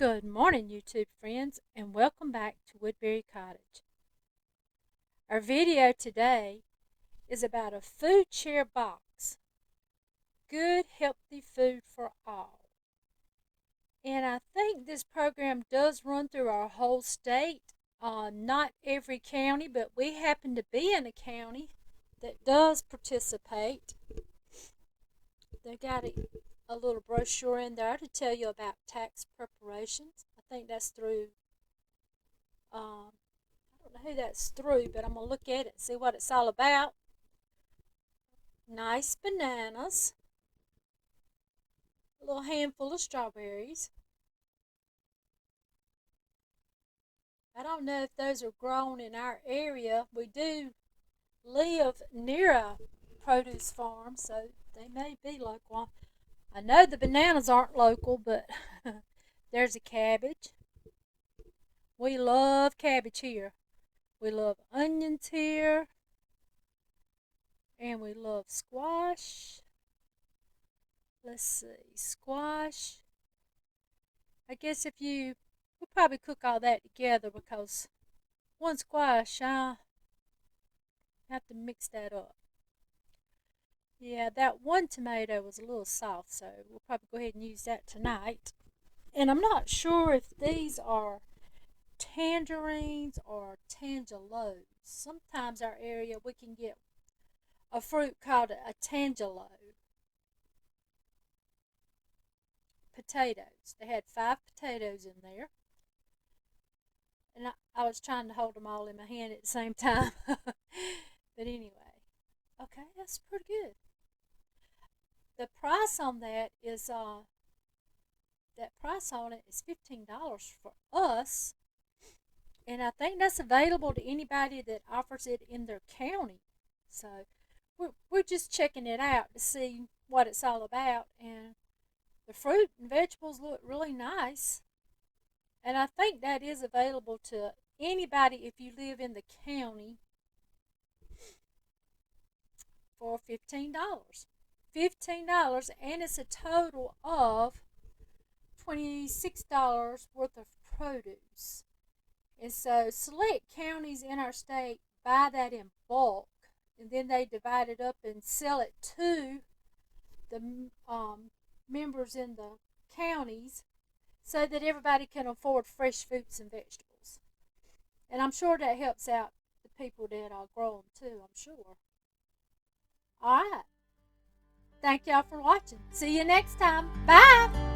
Good morning, YouTube friends, and welcome back to Woodbury Cottage. Our video today is about a Foodshare box. Good, healthy food for all. And I think this program does run through our whole state. Not every county, but we happen to be in a county that does participate. They got a little brochure in there to tell you about tax preparations. I think that's through, I don't know who that's through, but I'm going to look at it and see what it's all about. Nice bananas. A little handful of strawberries. I don't know if those are grown in our area. We do live near a produce farm, so they may be local. I know the bananas aren't local, but there's a cabbage. We love cabbage here. We love onions here. And we love squash. Let's see, squash. I guess we'll probably cook all that together because one squash, I have to mix that up. Yeah, that one tomato was a little soft, so we'll probably go ahead and use that tonight. And I'm not sure if these are tangerines or tangelos. Sometimes our area we can get a fruit called a tangelo. Potatoes. They had 5 potatoes in there. And I was trying to hold them all in my hand at the same time. But anyway. Okay, that's pretty good. The price on that is $15 for us. And I think that's available to anybody that offers it in their county. So we're just checking it out to see what it's all about. And the fruit and vegetables look really nice. And I think that is available to anybody if you live in the county for $15. $15, and it's a total of $26 worth of produce. And so select counties in our state buy that in bulk, and then they divide it up and sell it to the members in the counties so that everybody can afford fresh fruits and vegetables. And I'm sure that helps out the people that grow them too, I'm sure. All right. Thank y'all for watching. See you next time. Bye.